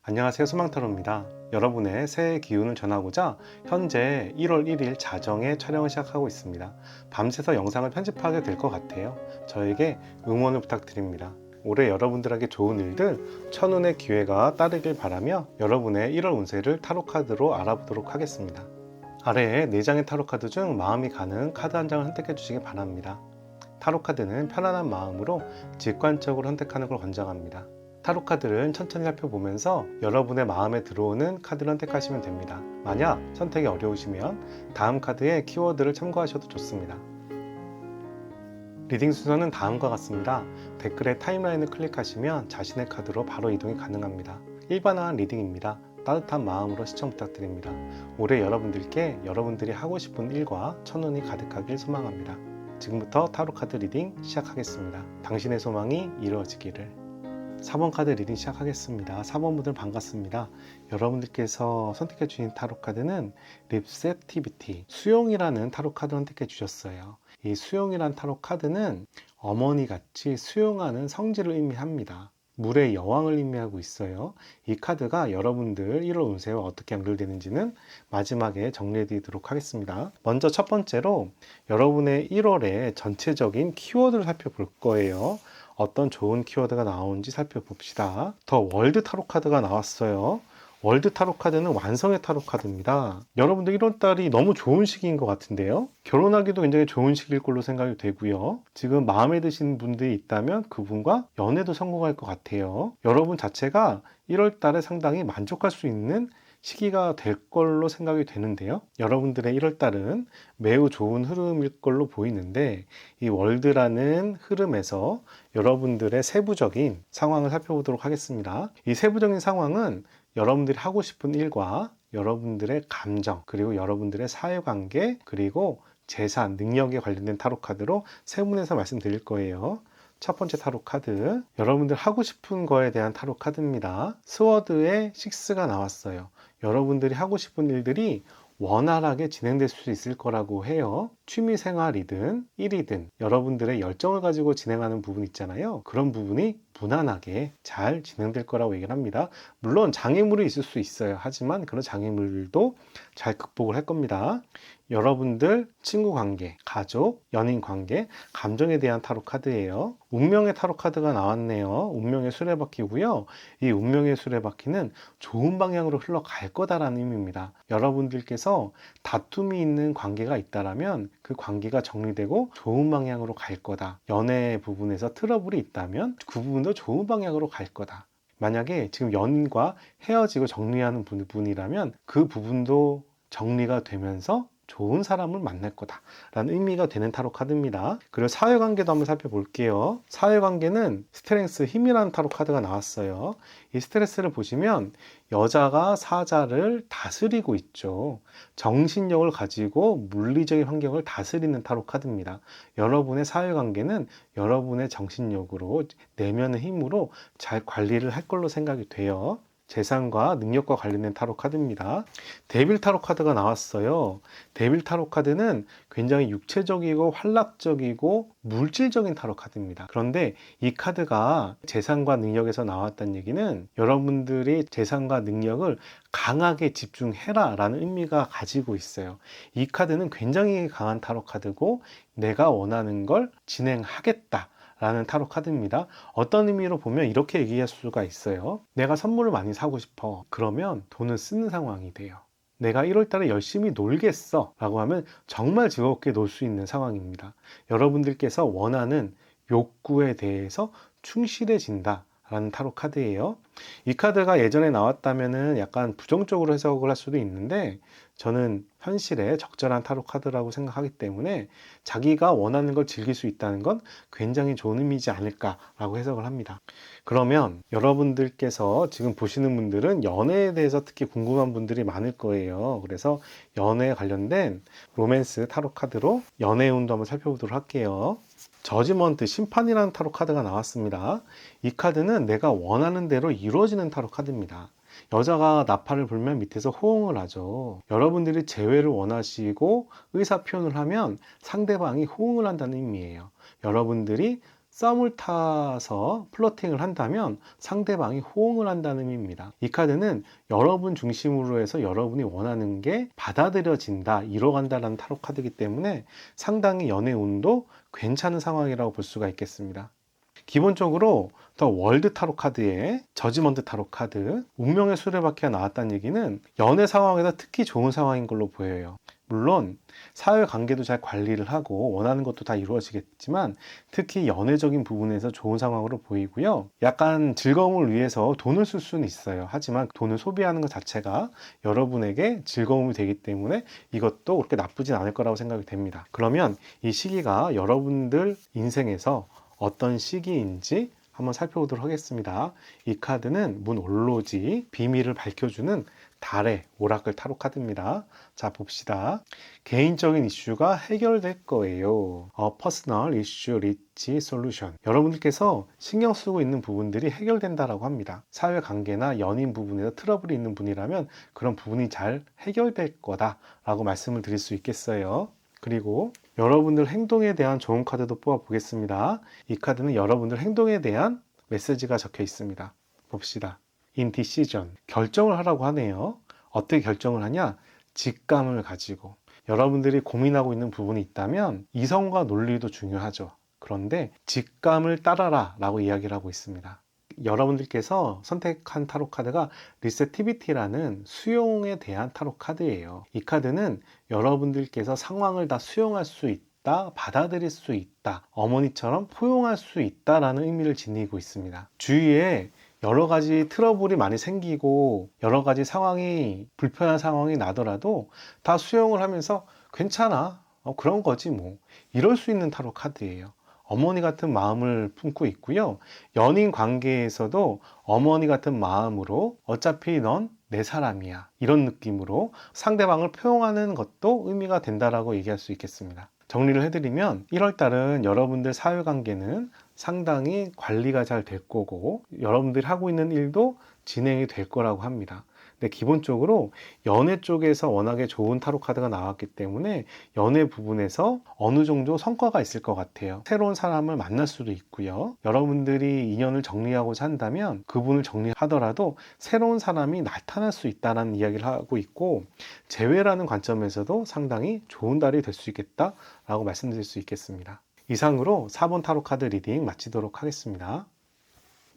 안녕하세요, 소망타로입니다. 여러분의 새해 기운을 전하고자 현재 1월 1일 자정에 촬영을 시작하고 있습니다. 밤새서 영상을 편집하게 될 것 같아요. 저에게 응원을 부탁드립니다. 올해 여러분들에게 좋은 일들, 천운의 기회가 따르길 바라며 여러분의 1월 운세를 타로카드로 알아보도록 하겠습니다. 아래에 4장의 타로카드 중 마음이 가는 카드 한 장을 선택해 주시기 바랍니다. 타로카드는 편안한 마음으로 직관적으로 선택하는 걸 권장합니다. 타로카드를 천천히 살펴보면서 여러분의 마음에 들어오는 카드를 선택하시면 됩니다. 만약 선택이 어려우시면 다음 카드의 키워드를 참고하셔도 좋습니다. 리딩 순서는 다음과 같습니다. 댓글에 타임라인을 클릭하시면 자신의 카드로 바로 이동이 가능합니다. 일반화한 리딩입니다. 따뜻한 마음으로 시청 부탁드립니다. 올해 여러분들께 여러분들이 하고 싶은 일과 천운이 가득하길 소망합니다. 지금부터 타로카드 리딩 시작하겠습니다. 당신의 소망이 이루어지기를. 4번 카드 리딩 시작하겠습니다. 4번 분들 반갑습니다. 여러분들께서 선택해 주신 타로 카드는 리셉티비티, 수용이라는 타로 카드를 선택해 주셨어요. 이 수용이라는 타로 카드는 어머니같이 수용하는 성질을 의미합니다. 물의 여왕을 의미하고 있어요. 이 카드가 여러분들 1월 운세와 어떻게 연결되는지는 마지막에 정리해 드리도록 하겠습니다. 먼저 첫 번째로 여러분의 1월의 전체적인 키워드를 살펴볼 거예요. 어떤 좋은 키워드가 나오는지 살펴봅시다. 더 월드 타로 카드가 나왔어요. 월드 타로 카드는 완성의 타로 카드입니다. 여러분들 1월달이 너무 좋은 시기인 것 같은데요. 결혼하기도 굉장히 좋은 시기일 걸로 생각이 되고요. 지금 마음에 드시는 분들이 있다면 그분과 연애도 성공할 것 같아요. 여러분 자체가 1월달에 상당히 만족할 수 있는 시기가 될 걸로 생각이 되는데요. 여러분들의 1월달은 매우 좋은 흐름일 걸로 보이는데 이 월드라는 흐름에서 여러분들의 세부적인 상황을 살펴보도록 하겠습니다. 이 세부적인 상황은 여러분들이 하고 싶은 일과 여러분들의 감정, 그리고 여러분들의 사회관계, 그리고 재산, 능력에 관련된 타로 카드로 세분해서 말씀드릴 거예요. 첫 번째 타로 카드, 여러분들 하고 싶은 거에 대한 타로 카드입니다. 스워드의 6가 나왔어요. 여러분들이 하고 싶은 일들이 원활하게 진행될 수 있을 거라고 해요. 취미생활이든 일이든 여러분들의 열정을 가지고 진행하는 부분 있잖아요. 그런 부분이 무난하게 잘 진행될 거라고 얘기를 합니다. 물론 장애물이 있을 수 있어요. 하지만 그런 장애물도 잘 극복을 할 겁니다. 여러분들 친구 관계, 가족, 연인 관계, 감정에 대한 타로 카드예요. 운명의 타로 카드가 나왔네요. 운명의 수레바퀴고요. 이 운명의 수레바퀴는 좋은 방향으로 흘러갈 거다라는 의미입니다. 여러분들께서 다툼이 있는 관계가 있다라면 그 관계가 정리되고 좋은 방향으로 갈 거다. 연애 부분에서 트러블이 있다면 그 부분도 좋은 방향으로 갈 거다. 만약에 지금 연인과 헤어지고 정리하는 부분이라면 그 부분도 정리가 되면서 좋은 사람을 만날 거다 라는 의미가 되는 타로 카드입니다. 그리고 사회관계도 한번 살펴볼게요. 사회관계는 스트렝스, 힘이라는 타로 카드가 나왔어요. 이 스트레스를 보시면 여자가 사자를 다스리고 있죠. 정신력을 가지고 물리적인 환경을 다스리는 타로 카드입니다. 여러분의 사회관계는 여러분의 정신력으로, 내면의 힘으로 잘 관리를 할 걸로 생각이 돼요. 재산과 능력과 관련된 타로 카드입니다. 데빌 타로 카드가 나왔어요. 데빌 타로 카드는 굉장히 육체적이고 활락적이고 물질적인 타로 카드입니다. 그런데 이 카드가 재산과 능력에서 나왔다는 얘기는 여러분들이 재산과 능력을 강하게 집중해라 라는 의미가 가지고 있어요. 이 카드는 굉장히 강한 타로 카드고 내가 원하는 걸 진행하겠다 라는 타로 카드입니다. 어떤 의미로 보면 이렇게 얘기할 수가 있어요. 내가 선물을 많이 사고 싶어. 그러면 돈을 쓰는 상황이 돼요. 내가 1월달에 열심히 놀겠어 라고 하면 정말 즐겁게 놀 수 있는 상황입니다. 여러분들께서 원하는 욕구에 대해서 충실해진다 라는 타로 카드예요. 이 카드가 예전에 나왔다면 약간 부정적으로 해석을 할 수도 있는데 저는 현실에 적절한 타로 카드라고 생각하기 때문에 자기가 원하는 걸 즐길 수 있다는 건 굉장히 좋은 의미지 않을까라고 해석을 합니다. 그러면 여러분들께서 지금 보시는 분들은 연애에 대해서 특히 궁금한 분들이 많을 거예요. 그래서 연애에 관련된 로맨스 타로 카드로 연애 운도 한번 살펴보도록 할게요. 저지먼트, 심판이라는 타로 카드가 나왔습니다. 이 카드는 내가 원하는 대로 이루어지는 타로 카드입니다. 여자가 나팔을 불면 밑에서 호응을 하죠. 여러분들이 재회를 원하시고 의사 표현을 하면 상대방이 호응을 한다는 의미예요. 여러분들이 썸을 타서 플러팅을 한다면 상대방이 호응을 한다는 의미입니다. 이 카드는 여러분 중심으로 해서 여러분이 원하는 게 받아들여진다, 이뤄간다라는 타로 카드이기 때문에 상당히 연애 운도 괜찮은 상황이라고 볼 수가 있겠습니다. 기본적으로 더 월드 타로 카드에 저지먼트 타로 카드, 운명의 수레바퀴가 나왔다는 얘기는 연애 상황에서 특히 좋은 상황인 걸로 보여요. 물론 사회관계도 잘 관리를 하고 원하는 것도 다 이루어지겠지만 특히 연애적인 부분에서 좋은 상황으로 보이고요. 약간 즐거움을 위해서 돈을 쓸 수는 있어요. 하지만 돈을 소비하는 것 자체가 여러분에게 즐거움이 되기 때문에 이것도 그렇게 나쁘진 않을 거라고 생각이 됩니다. 그러면 이 시기가 여러분들 인생에서 어떤 시기인지 한번 살펴보도록 하겠습니다. 이 카드는 문 올로지, 비밀을 밝혀주는 달의 오라클 타로 카드입니다. 자, 봅시다. 개인적인 이슈가 해결될 거예요. Personal Issue Reach Solution. 여러분들께서 신경 쓰고 있는 부분들이 해결된다라고 합니다. 사회관계나 연인 부분에서 트러블이 있는 분이라면 그런 부분이 잘 해결될 거다라고 말씀을 드릴 수 있겠어요. 그리고 여러분들 행동에 대한 좋은 카드도 뽑아 보겠습니다. 이 카드는 여러분들 행동에 대한 메시지가 적혀 있습니다. 봅시다. In decision. 결정을 하라고 하네요. 어떻게 결정을 하냐? 직감을 가지고. 여러분들이 고민하고 있는 부분이 있다면 이성과 논리도 중요하죠. 그런데 직감을 따라라 라고 이야기를 하고 있습니다. 여러분들께서 선택한 타로 카드가 리셉티비티라는 수용에 대한 타로 카드예요. 이 카드는 여러분들께서 상황을 다 수용할 수 있다, 받아들일 수 있다, 어머니처럼 포용할 수 있다라는 의미를 지니고 있습니다. 주위에 여러 가지 트러블이 많이 생기고 여러 가지 상황이 불편한 상황이 나더라도 다 수용을 하면서 괜찮아, 그런 거지 뭐, 이럴 수 있는 타로 카드예요. 어머니 같은 마음을 품고 있고요. 연인 관계에서도 어머니 같은 마음으로 어차피 넌 내 사람이야, 이런 느낌으로 상대방을 포용하는 것도 의미가 된다라고 얘기할 수 있겠습니다. 정리를 해드리면 1월달은 여러분들 사회관계는 상당히 관리가 잘 될 거고 여러분들이 하고 있는 일도 진행이 될 거라고 합니다. 근데 기본적으로 연애 쪽에서 워낙에 좋은 타로 카드가 나왔기 때문에 연애 부분에서 어느 정도 성과가 있을 것 같아요. 새로운 사람을 만날 수도 있고요. 여러분들이 인연을 정리하고자 한다면 그분을 정리하더라도 새로운 사람이 나타날 수 있다는 이야기를 하고 있고, 재회라는 관점에서도 상당히 좋은 달이 될 수 있겠다라고 말씀드릴 수 있겠습니다. 이상으로 4번 타로 카드 리딩 마치도록 하겠습니다.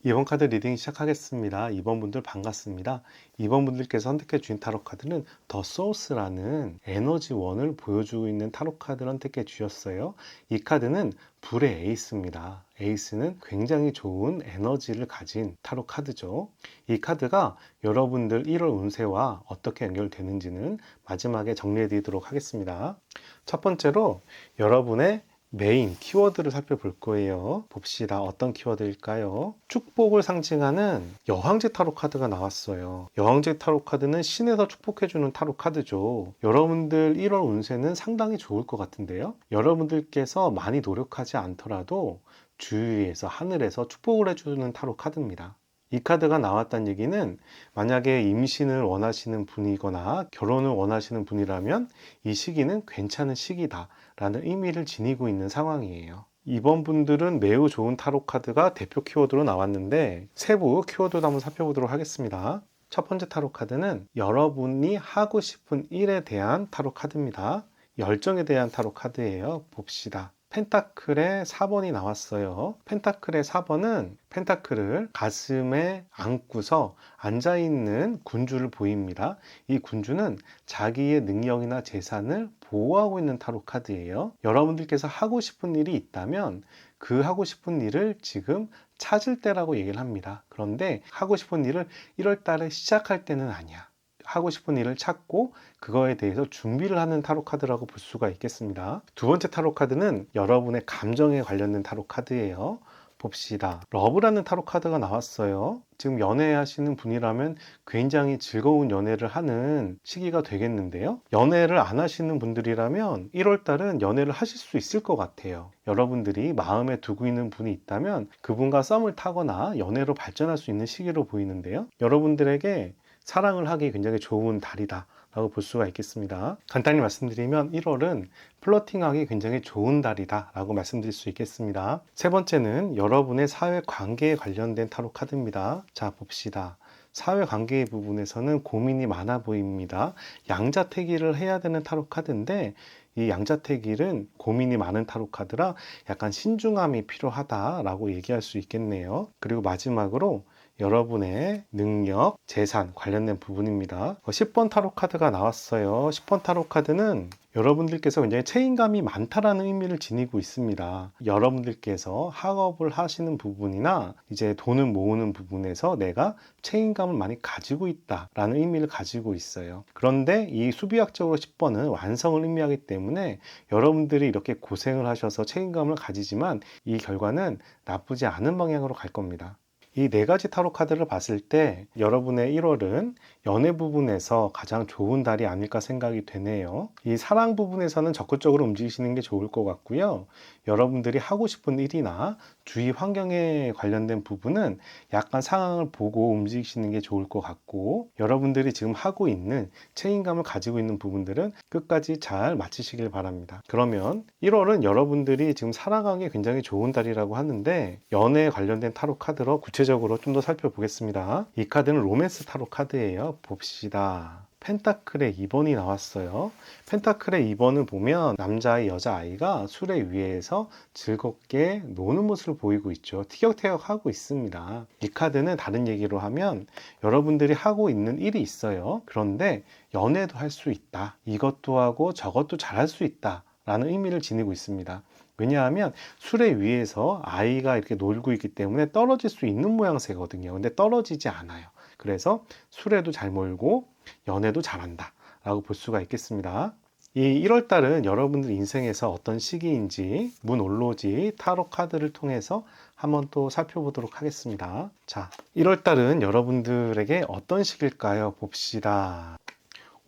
2번 카드 리딩 시작하겠습니다. 2번 분들 반갑습니다. 2번 분들께서 선택해 주신 타로 카드는 더 소스라는 에너지 원을 보여주고 있는 타로 카드를 선택해 주셨어요. 이 카드는 불의 에이스입니다. 에이스는 굉장히 좋은 에너지를 가진 타로 카드죠. 이 카드가 여러분들 1월 운세와 어떻게 연결되는지는 마지막에 정리해 드리도록 하겠습니다. 첫 번째로 여러분의 메인 키워드를 살펴볼 거예요. 봅시다. 어떤 키워드일까요? 축복을 상징하는 여왕제 타로 카드가 나왔어요. 여왕제 타로 카드는 신에서 축복해주는 타로 카드죠. 여러분들 1월 운세는 상당히 좋을 것 같은데요. 여러분들께서 많이 노력하지 않더라도 주위에서 하늘에서 축복을 해주는 타로 카드입니다. 이 카드가 나왔다는 얘기는 만약에 임신을 원하시는 분이거나 결혼을 원하시는 분이라면 이 시기는 괜찮은 시기다 라는 의미를 지니고 있는 상황이에요. 이번 분들은 매우 좋은 타로 카드가 대표 키워드로 나왔는데 세부 키워드도 한번 살펴보도록 하겠습니다. 첫 번째 타로 카드는 여러분이 하고 싶은 일에 대한 타로 카드입니다. 열정에 대한 타로 카드예요. 봅시다. 펜타클의 4번이 나왔어요. 펜타클의 4번은 펜타클을 가슴에 안고서 앉아있는 군주를 보입니다. 이 군주는 자기의 능력이나 재산을 보호하고 있는 타로 카드예요. 여러분들께서 하고 싶은 일이 있다면 그 하고 싶은 일을 지금 찾을 때라고 얘기를 합니다. 그런데 하고 싶은 일을 1월 달에 시작할 때는 아니야. 하고 싶은 일을 찾고 그거에 대해서 준비를 하는 타로 카드라고 볼 수가 있겠습니다. 두 번째 타로 카드는 여러분의 감정에 관련된 타로 카드예요. 봅시다. 러브라는 타로 카드가 나왔어요. 지금 연애하시는 분이라면 굉장히 즐거운 연애를 하는 시기가 되겠는데요. 연애를 안 하시는 분들이라면 1월 달은 연애를 하실 수 있을 것 같아요. 여러분들이 마음에 두고 있는 분이 있다면 그분과 썸을 타거나 연애로 발전할 수 있는 시기로 보이는데요. 여러분들에게 사랑을 하기 굉장히 좋은 달이다 라고 볼 수가 있겠습니다. 간단히 말씀드리면 1월은 플러팅하기 굉장히 좋은 달이다 라고 말씀드릴 수 있겠습니다. 세 번째는 여러분의 사회 관계에 관련된 타로 카드입니다. 자, 봅시다. 사회관계 부분에서는 고민이 많아 보입니다. 양자택일을 해야 되는 타로 카드인데 이 양자택일은 고민이 많은 타로 카드라 약간 신중함이 필요하다라고 얘기할 수 있겠네요. 그리고 마지막으로 여러분의 능력, 재산 관련된 부분입니다. 10번 타로 카드가 나왔어요. 10번 타로 카드는 여러분들께서 굉장히 책임감이 많다라는 의미를 지니고 있습니다. 여러분들께서 학업을 하시는 부분이나 이제 돈을 모으는 부분에서 내가 책임감을 많이 가지고 있다라는 의미를 가지고 있어요. 그런데 이 수비학적으로 10번은 완성을 의미하기 때문에 여러분들이 이렇게 고생을 하셔서 책임감을 가지지만 이 결과는 나쁘지 않은 방향으로 갈 겁니다. 이 네 가지 타로 카드를 봤을 때 여러분의 1월은 연애 부분에서 가장 좋은 달이 아닐까 생각이 되네요. 이 사랑 부분에서는 적극적으로 움직이시는 게 좋을 것 같고요. 여러분들이 하고 싶은 일이나 주위 환경에 관련된 부분은 약간 상황을 보고 움직이시는 게 좋을 것 같고, 여러분들이 지금 하고 있는 책임감을 가지고 있는 부분들은 끝까지 잘 마치시길 바랍니다. 그러면 1월은 여러분들이 지금 살아가기 굉장히 좋은 달이라고 하는데 연애에 관련된 타로 카드로 구체적으로 좀 더 살펴보겠습니다. 이 카드는 로맨스 타로 카드예요. 봅시다. 펜타클의 2번이 나왔어요. 펜타클의 2번을 보면 남자아이, 여자아이가 수레 위에서 즐겁게 노는 모습을 보이고 있죠. 티격태격 하고 있습니다. 이 카드는 다른 얘기로 하면 여러분들이 하고 있는 일이 있어요. 그런데 연애도 할 수 있다. 이것도 하고 저것도 잘할 수 있다. 라는 의미를 지니고 있습니다. 왜냐하면 수레 위에서 아이가 이렇게 놀고 있기 때문에 떨어질 수 있는 모양새거든요. 근데 떨어지지 않아요. 그래서 수레도 잘 몰고 연애도 잘한다 라고 볼 수가 있겠습니다. 이 1월달은 여러분들 인생에서 어떤 시기인지 문올로지 타로 카드를 통해서 한번 또 살펴보도록 하겠습니다. 자, 1월달은 여러분들에게 어떤 시기일까요? 봅시다.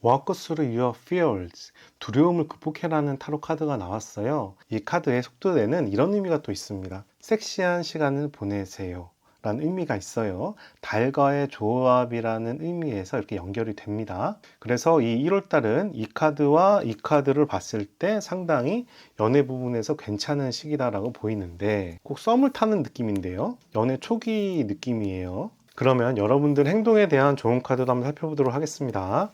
Walk through your fears. 두려움을 극복해라는 타로 카드가 나왔어요. 이 카드의 속도에는 이런 의미가 또 있습니다. 섹시한 시간을 보내세요 라는 의미가 있어요. 달과의 조합이라는 의미에서 이렇게 연결이 됩니다. 그래서 이 1월달은 이 카드와 이 카드를 봤을 때 상당히 연애 부분에서 괜찮은 시기다라고 보이는데 꼭 썸을 타는 느낌인데요. 연애 초기 느낌이에요. 그러면 여러분들 행동에 대한 좋은 카드도 한번 살펴보도록 하겠습니다.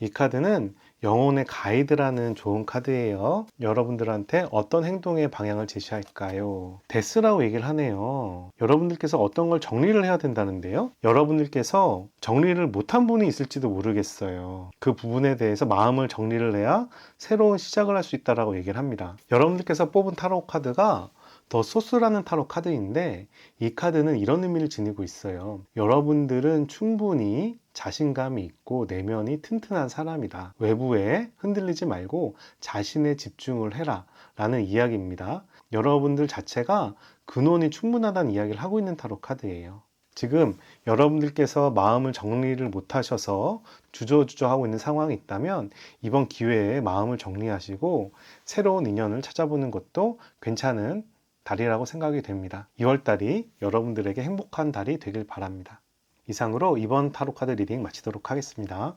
이 카드는 영혼의 가이드라는 좋은 카드예요. 여러분들한테 어떤 행동의 방향을 제시할까요? 데스라고 얘기를 하네요. 여러분들께서 어떤 걸 정리를 해야 된다는데요. 여러분들께서 정리를 못한 분이 있을지도 모르겠어요. 그 부분에 대해서 마음을 정리를 해야 새로운 시작을 할 수 있다고 얘기를 합니다. 여러분들께서 뽑은 타로 카드가 더 소스라는 타로 카드인데 이 카드는 이런 의미를 지니고 있어요. 여러분들은 충분히 자신감이 있고 내면이 튼튼한 사람이다. 외부에 흔들리지 말고 자신에 집중을 해라 라는 이야기입니다. 여러분들 자체가 근원이 충분하다는 이야기를 하고 있는 타로 카드예요. 지금 여러분들께서 마음을 정리를 못 하셔서 주저주저하고 있는 상황이 있다면 이번 기회에 마음을 정리하시고 새로운 인연을 찾아보는 것도 괜찮은 달이라고 생각이 됩니다. 2월달이 여러분들에게 행복한 달이 되길 바랍니다. 이상으로 이번 타로카드 리딩 마치도록 하겠습니다.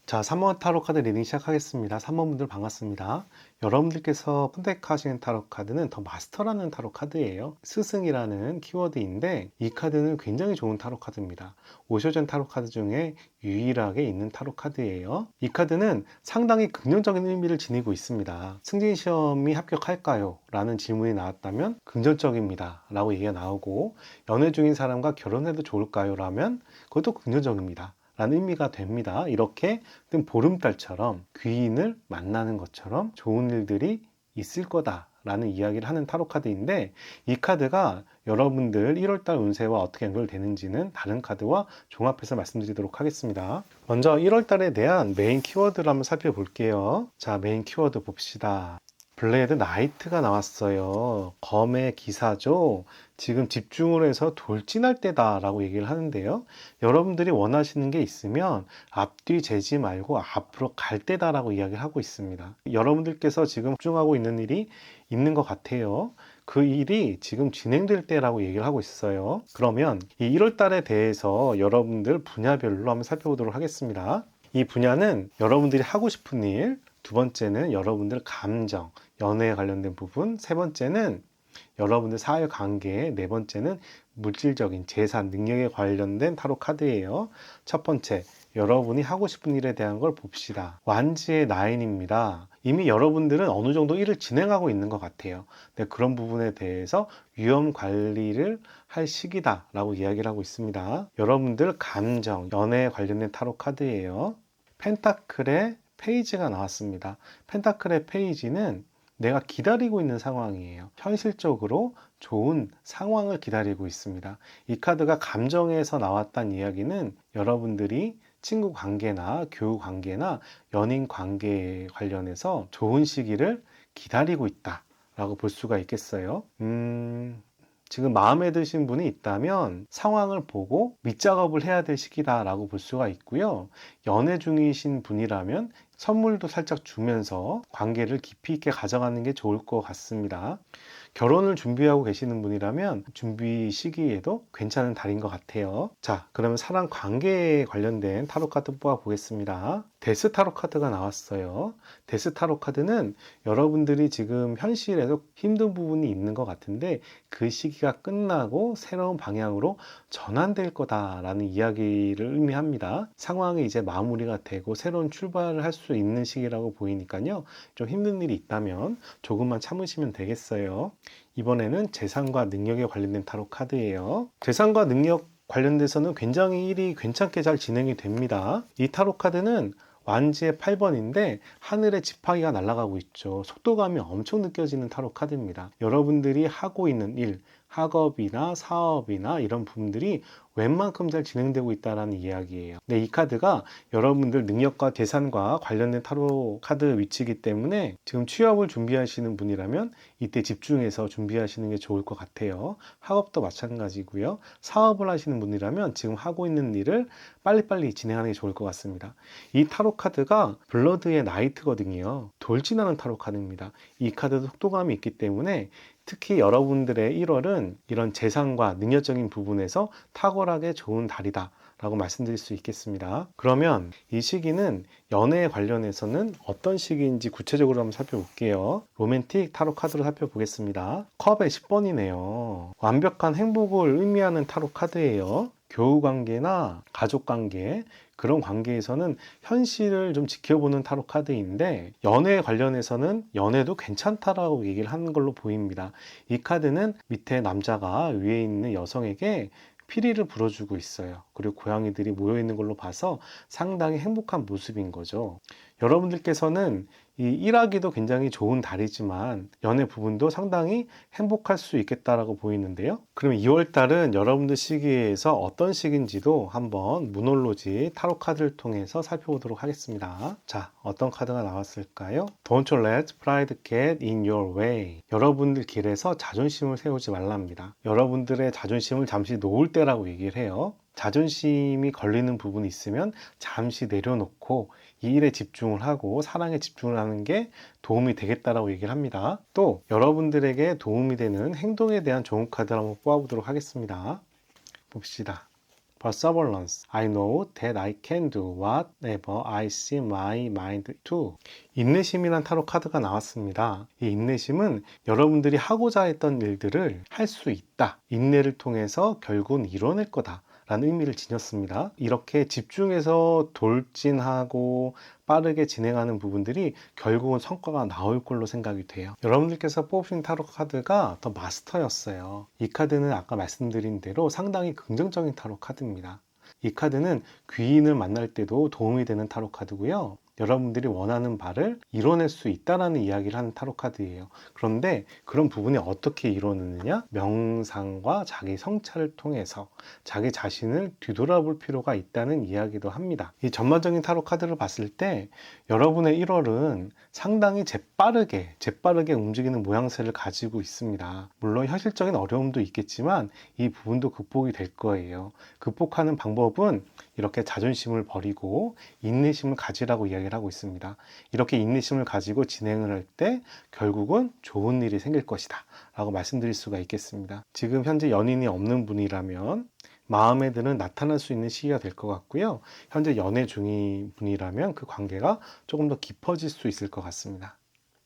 자, 3번 타로카드 리딩 시작하겠습니다. 3번 분들 반갑습니다. 여러분들께서 선택하시는 타로카드는 더 마스터라는 타로카드예요. 스승이라는 키워드인데 이 카드는 굉장히 좋은 타로카드입니다. 오셔전 타로카드 중에 유일하게 있는 타로카드예요. 이 카드는 상당히 긍정적인 의미를 지니고 있습니다. 승진시험이 합격할까요? 라는 질문이 나왔다면 긍정적입니다 라고 얘기가 나오고, 연애 중인 사람과 결혼해도 좋을까요? 라면 그것도 긍정적입니다 라는 의미가 됩니다. 이렇게 보름달처럼 귀인을 만나는 것처럼 좋은 일들이 있을 거다 라는 이야기를 하는 타로 카드인데, 이 카드가 여러분들 1월달 운세와 어떻게 연결되는지는 다른 카드와 종합해서 말씀드리도록 하겠습니다. 먼저 1월달에 대한 메인 키워드를 한번 살펴볼게요. 자, 메인 키워드 봅시다. 블레이드 나이트가 나왔어요. 검의 기사죠. 지금 집중을 해서 돌진할 때다 라고 얘기를 하는데요. 여러분들이 원하시는 게 있으면 앞뒤 재지 말고 앞으로 갈 때다 라고 이야기를 하고 있습니다. 여러분들께서 지금 집중하고 있는 일이 있는 것 같아요. 그 일이 지금 진행될 때라고 얘기를 하고 있어요. 그러면 이 1월 달에 대해서 여러분들 분야별로 한번 살펴보도록 하겠습니다. 이 분야는 여러분들이 하고 싶은 일, 두 번째는 여러분들 감정, 연애에 관련된 부분, 세 번째는 여러분들 사회관계, 네 번째는 물질적인 재산, 능력에 관련된 타로 카드예요. 첫 번째, 여러분이 하고 싶은 일에 대한 걸 봅시다. 완지의 나인입니다. 이미 여러분들은 어느 정도 일을 진행하고 있는 것 같아요. 근데 그런 부분에 대해서 위험 관리를 할 시기다라고 이야기를 하고 있습니다. 여러분들 감정, 연애에 관련된 타로 카드예요. 펜타클의 페이지가 나왔습니다. 펜타클의 페이지는 내가 기다리고 있는 상황이에요. 현실적으로 좋은 상황을 기다리고 있습니다. 이 카드가 감정에서 나왔다는 이야기는 여러분들이 친구 관계나 교우 관계나 연인 관계에 관련해서 좋은 시기를 기다리고 있다라고 볼 수가 있겠어요. 지금 마음에 드신 분이 있다면 상황을 보고 밑작업을 해야 될 시기다라고 볼 수가 있고요. 연애 중이신 분이라면 선물도 살짝 주면서 관계를 깊이 있게 가져가는 게 좋을 것 같습니다. 결혼을 준비하고 계시는 분이라면 준비 시기에도 괜찮은 달인 것 같아요. 자, 그러면 사랑 관계에 관련된 타로 카드 뽑아 보겠습니다. 데스 타로 카드가 나왔어요. 데스 타로 카드는 여러분들이 지금 현실에서 힘든 부분이 있는 것 같은데 그 시기가 끝나고 새로운 방향으로 전환될 거다라는 이야기를 의미합니다. 상황이 이제 마무리가 되고 새로운 출발을 할 수 있는 시기라고 보이니까요. 좀 힘든 일이 있다면 조금만 참으시면 되겠어요. 이번에는 재산과 능력에 관련된 타로 카드예요. 재산과 능력 관련돼서는 굉장히 일이 괜찮게 잘 진행이 됩니다. 이 타로 카드는 완지의 8번인데 하늘에 지팡이가 날아가고 있죠. 속도감이 엄청 느껴지는 타로 카드입니다. 여러분들이 하고 있는 일, 학업이나 사업이나 이런 부분들이 웬만큼 잘 진행되고 있다는 이야기예요. 근데 이 카드가 여러분들 능력과 재산과 관련된 타로 카드 위치이기 때문에 지금 취업을 준비하시는 분이라면 이때 집중해서 준비하시는 게 좋을 것 같아요. 학업도 마찬가지고요. 사업을 하시는 분이라면 지금 하고 있는 일을 빨리빨리 진행하는 게 좋을 것 같습니다. 이 타로 카드가 블러드의 나이트거든요. 돌진하는 타로 카드입니다. 이 카드도 속도감이 있기 때문에 특히 여러분들의 1월은 이런 재산과 능력적인 부분에서 탁월하게 좋은 달이다 라고 말씀드릴 수 있겠습니다. 그러면 이 시기는 연애에 관련해서는 어떤 시기인지 구체적으로 한번 살펴볼게요. 로맨틱 타로 카드로 살펴보겠습니다. 컵의 10번이네요. 완벽한 행복을 의미하는 타로 카드예요. 교우 관계나 가족 관계, 그런 관계에서는 현실을 좀 지켜보는 타로 카드인데 연애에 관련해서는 연애도 괜찮다라고 얘기를 하는 걸로 보입니다. 이 카드는 밑에 남자가 위에 있는 여성에게 피리를 불어주고 있어요. 그리고 고양이들이 모여 있는 걸로 봐서 상당히 행복한 모습인 거죠. 여러분들께서는 이 일하기도 굉장히 좋은 달이지만 연애 부분도 상당히 행복할 수 있겠다라고 보이는데요. 그럼 2월 달은 여러분들 시기에서 어떤 시기인지도 한번 무놀로지 타로 카드를 통해서 살펴보도록 하겠습니다. 자, 어떤 카드가 나왔을까요? Don't let pride get in your way. 여러분들 길에서 자존심을 세우지 말랍니다. 여러분들의 자존심을 잠시 놓을 때라고 얘기를 해요. 자존심이 걸리는 부분이 있으면 잠시 내려놓고 이 일에 집중을 하고 사랑에 집중을 하는 게 도움이 되겠다라고 얘기를 합니다. 또 여러분들에게 도움이 되는 행동에 대한 좋은 카드를 한번 뽑아보도록 하겠습니다. 봅시다. Perseverance. I know that I can do whatever I set my mind to. 인내심이란 타로 카드가 나왔습니다. 이 인내심은 여러분들이 하고자 했던 일들을 할 수 있다. 인내를 통해서 결국은 이뤄낼 거다. 라는 의미를 지녔습니다. 이렇게 집중해서 돌진하고 빠르게 진행하는 부분들이 결국은 성과가 나올 걸로 생각이 돼요. 여러분들께서 뽑으신 타로 카드가 더 마스터였어요. 이 카드는 아까 말씀드린 대로 상당히 긍정적인 타로 카드입니다. 이 카드는 귀인을 만날 때도 도움이 되는 타로 카드고요. 여러분들이 원하는 바를 이뤄낼 수 있다는 이야기를 하는 타로 카드예요. 그런데 그런 부분이 어떻게 이뤄내느냐? 명상과 자기 성찰을 통해서 자기 자신을 뒤돌아볼 필요가 있다는 이야기도 합니다. 이 전반적인 타로 카드를 봤을 때 여러분의 1월은 상당히 재빠르게 움직이는 모양새를 가지고 있습니다. 물론 현실적인 어려움도 있겠지만 이 부분도 극복이 될 거예요. 극복하는 방법은 이렇게 자존심을 버리고 인내심을 가지라고 이야기를 하고 있습니다. 이렇게 인내심을 가지고 진행을 할 때 결국은 좋은 일이 생길 것이다 라고 말씀드릴 수가 있겠습니다. 지금 현재 연인이 없는 분이라면 마음에 드는 나타날 수 있는 시기가 될 것 같고요. 현재 연애 중인 분이라면 그 관계가 조금 더 깊어질 수 있을 것 같습니다.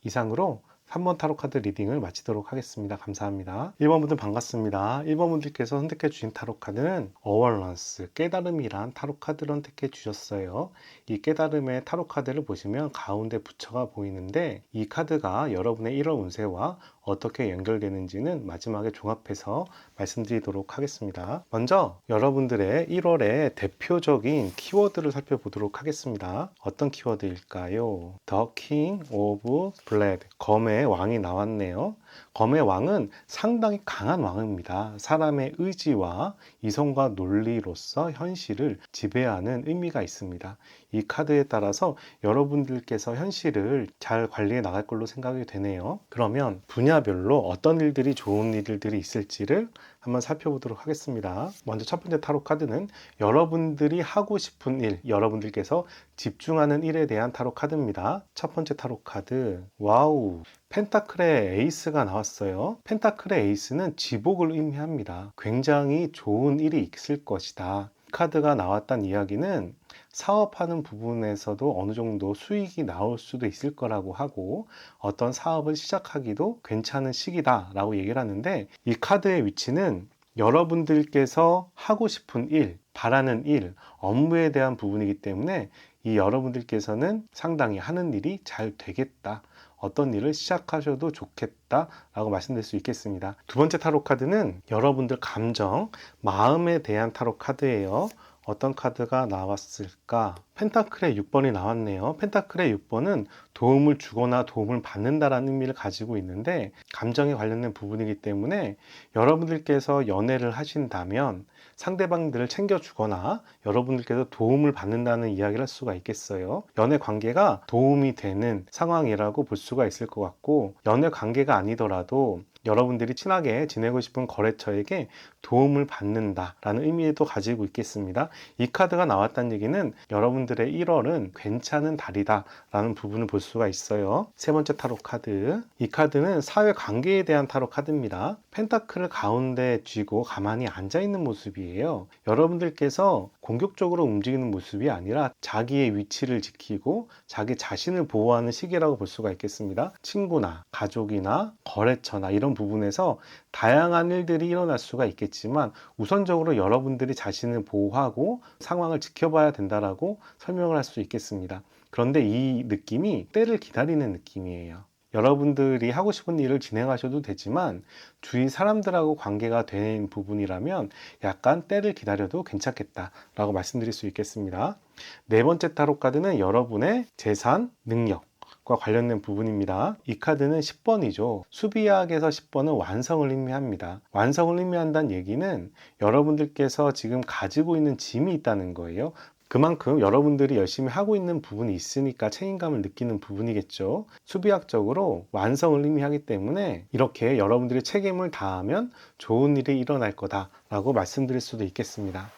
이상으로 3번 타로 카드 리딩을 마치도록 하겠습니다. 감사합니다. 1번 분들 반갑습니다. 1번 분들께서 선택해 주신 타로 카드는 어월런스, 깨달음이란 타로 카드를 선택해 주셨어요. 이 깨달음의 타로 카드를 보시면 가운데 부처가 보이는데 이 카드가 여러분의 1월 운세와 어떻게 연결되는지는 마지막에 종합해서 말씀드리도록 하겠습니다. 먼저 여러분들의 1월의 대표적인 키워드를 살펴보도록 하겠습니다. 어떤 키워드일까요? The King of Blade, 검의 왕이 나왔네요. 검의 왕은 상당히 강한 왕입니다. 사람의 의지와 이성과 논리로서 현실을 지배하는 의미가 있습니다. 이 카드에 따라서 여러분들께서 현실을 잘 관리해 나갈 걸로 생각이 되네요. 그러면 분야별로 어떤 일들이 좋은 일들이 있을지를 한번 살펴보도록 하겠습니다. 먼저 첫 번째 타로 카드는 여러분들이 하고 싶은 일, 여러분들께서 집중하는 일에 대한 타로 카드입니다. 첫 번째 타로 카드, 와우, 펜타클의 에이스가 나왔어요. 펜타클의 에이스는 지복을 의미합니다. 굉장히 좋은 일이 있을 것이다. 이 카드가 나왔다는 이야기는 사업하는 부분에서도 어느 정도 수익이 나올 수도 있을 거라고 하고 어떤 사업을 시작하기도 괜찮은 시기다 라고 얘기를 하는데 이 카드의 위치는 여러분들께서 하고 싶은 일, 바라는 일, 업무에 대한 부분이기 때문에 이 여러분들께서는 상당히 하는 일이 잘 되겠다. 어떤 일을 시작하셔도 좋겠다 라고 말씀드릴 수 있겠습니다. 두 번째 타로 카드는 여러분들 감정, 마음에 대한 타로 카드예요. 어떤 카드가 나왔을까? 펜타클의 6번이 나왔네요. 펜타클의 6번은 도움을 주거나 도움을 받는다라는 의미를 가지고 있는데 감정에 관련된 부분이기 때문에 여러분들께서 연애를 하신다면 상대방들을 챙겨주거나 여러분들께서 도움을 받는다는 이야기를 할 수가 있겠어요. 연애 관계가 도움이 되는 상황이라고 볼 수가 있을 것 같고 연애 관계가 아니더라도 여러분들이 친하게 지내고 싶은 거래처에게 도움을 받는다라는 의미도 가지고 있겠습니다. 이 카드가 나왔다는 얘기는 여러분들의 1월은 괜찮은 달이다라는 부분을 볼 수가 있어요. 세 번째 타로 카드, 이 카드는 사회 관계에 대한 타로 카드입니다. 펜타클을 가운데 쥐고 가만히 앉아있는 모습이에요. 여러분들께서 공격적으로 움직이는 모습이 아니라 자기의 위치를 지키고 자기 자신을 보호하는 시기라고 볼 수가 있겠습니다. 친구나 가족이나 거래처나 이런 부분에서 다양한 일들이 일어날 수가 있겠지만 우선적으로 여러분들이 자신을 보호하고 상황을 지켜봐야 된다라고 설명을 할 수 있겠습니다. 그런데 이 느낌이 때를 기다리는 느낌이에요. 여러분들이 하고 싶은 일을 진행하셔도 되지만 주위 사람들하고 관계가 된 부분이라면 약간 때를 기다려도 괜찮겠다라고 말씀드릴 수 있겠습니다. 네 번째 타로 카드는 여러분의 재산, 능력 과 관련된 부분입니다. 이 카드는 10번이죠. 수비학에서 10번은 완성을 의미합니다. 완성을 의미한다는 얘기는 여러분들께서 지금 가지고 있는 짐이 있다는 거예요. 그만큼 여러분들이 열심히 하고 있는 부분이 있으니까 책임감을 느끼는 부분이겠죠. 수비학적으로 완성을 의미하기 때문에 이렇게 여러분들이 책임을 다하면 좋은 일이 일어날 거다라고 말씀드릴 수도 있겠습니다.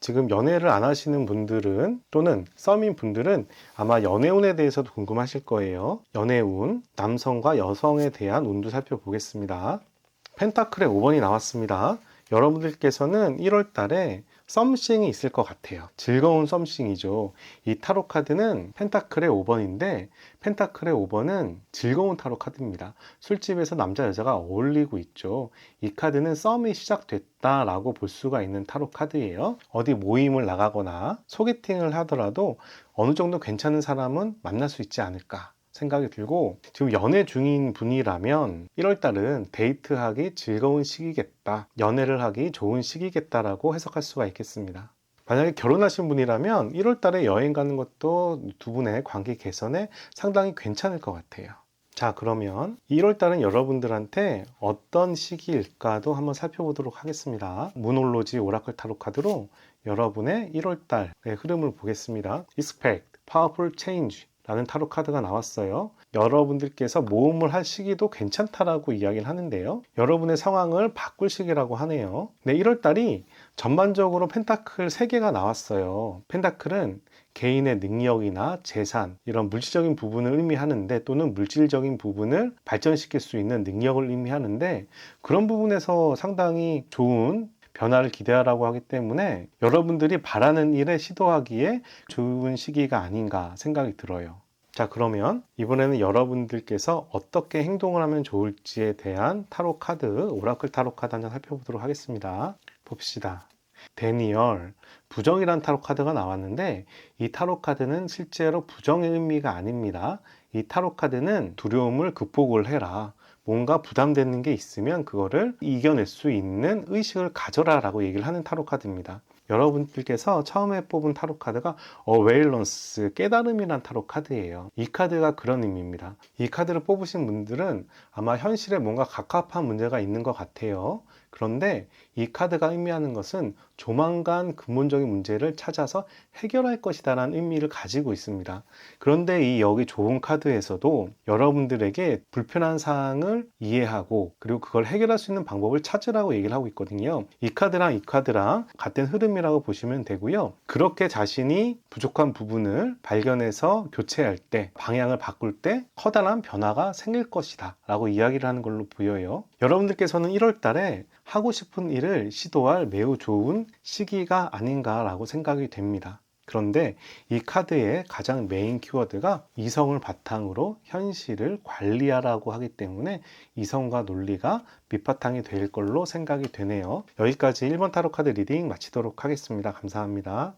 지금 연애를 안 하시는 분들은 또는 썸인 분들은 아마 연애운에 대해서도 궁금하실 거예요. 연애운, 남성과 여성에 대한 운도 살펴보겠습니다. 펜타클의 5번이 나왔습니다. 여러분들께서는 1월 달에 썸씽이 있을 것 같아요. 즐거운 썸씽이죠. 이 타로 카드는 펜타클의 5번인데 펜타클의 5번은 즐거운 타로 카드입니다. 술집에서 남자 여자가 어울리고 있죠. 이 카드는 썸이 시작됐다라고 볼 수가 있는 타로 카드예요. 어디 모임을 나가거나 소개팅을 하더라도 어느 정도 괜찮은 사람은 만날 수 있지 않을까 생각이 들고 지금 연애 중인 분이라면 1월달은 데이트하기 즐거운 시기겠다, 연애를 하기 좋은 시기겠다라고 해석할 수가 있겠습니다. 만약에 결혼하신 분이라면 1월달에 여행 가는 것도 두 분의 관계 개선에 상당히 괜찮을 것 같아요. 자, 그러면 1월달은 여러분들한테 어떤 시기일까도 한번 살펴보도록 하겠습니다. 무놀로지 오라클 타로 카드로 여러분의 1월달의 흐름을 보겠습니다. Expect Powerful Change 라는 타로 카드가 나왔어요. 여러분들께서 모험을 할 시기도 괜찮다라고 이야기를 하는데요. 여러분의 상황을 바꿀 시기라고 하네요. 네, 1월달이 전반적으로 펜타클 3개가 나왔어요. 펜타클은 개인의 능력이나 재산, 이런 물질적인 부분을 의미하는데 또는 물질적인 부분을 발전시킬 수 있는 능력을 의미하는데 그런 부분에서 상당히 좋은 변화를 기대하라고 하기 때문에 여러분들이 바라는 일에 시도하기에 좋은 시기가 아닌가 생각이 들어요. 자, 그러면 이번에는 여러분들께서 어떻게 행동을 하면 좋을지에 대한 타로 카드, 오라클 타로 카드 한장 살펴보도록 하겠습니다. 봅시다. 데니얼, 부정이란 타로 카드가 나왔는데 이 타로 카드는 실제로 부정의 의미가 아닙니다. 이 타로 카드는 두려움을 극복을 해라. 뭔가 부담되는 게 있으면 그거를 이겨낼 수 있는 의식을 가져라 라고 얘기를 하는 타로 카드입니다. 여러분들께서 처음에 뽑은 타로 카드가 어웨일런스, 깨달음이란 타로 카드예요. 이 카드가 그런 의미입니다. 이 카드를 뽑으신 분들은 아마 현실에 뭔가 갑갑한 문제가 있는 것 같아요. 그런데 이 카드가 의미하는 것은 조만간 근본적인 문제를 찾아서 해결할 것이다 라는 의미를 가지고 있습니다. 그런데 이 여기 좋은 카드에서도 여러분들에게 불편한 사항을 이해하고 그리고 그걸 해결할 수 있는 방법을 찾으라고 얘기를 하고 있거든요. 이 카드랑 이 카드랑 같은 흐름이라고 보시면 되고요. 그렇게 자신이 부족한 부분을 발견해서 교체할 때, 방향을 바꿀 때 커다란 변화가 생길 것이다 라고 이야기를 하는 걸로 보여요. 여러분들께서는 1월 달에 하고 싶은 일을 시도할 매우 좋은 시기가 아닌가 라고 생각이 됩니다. 그런데 이 카드의 가장 메인 키워드가 이성을 바탕으로 현실을 관리하라고 하기 때문에 이성과 논리가 밑바탕이 될 걸로 생각이 되네요. 여기까지 1번 타로 카드 리딩 마치도록 하겠습니다. 감사합니다.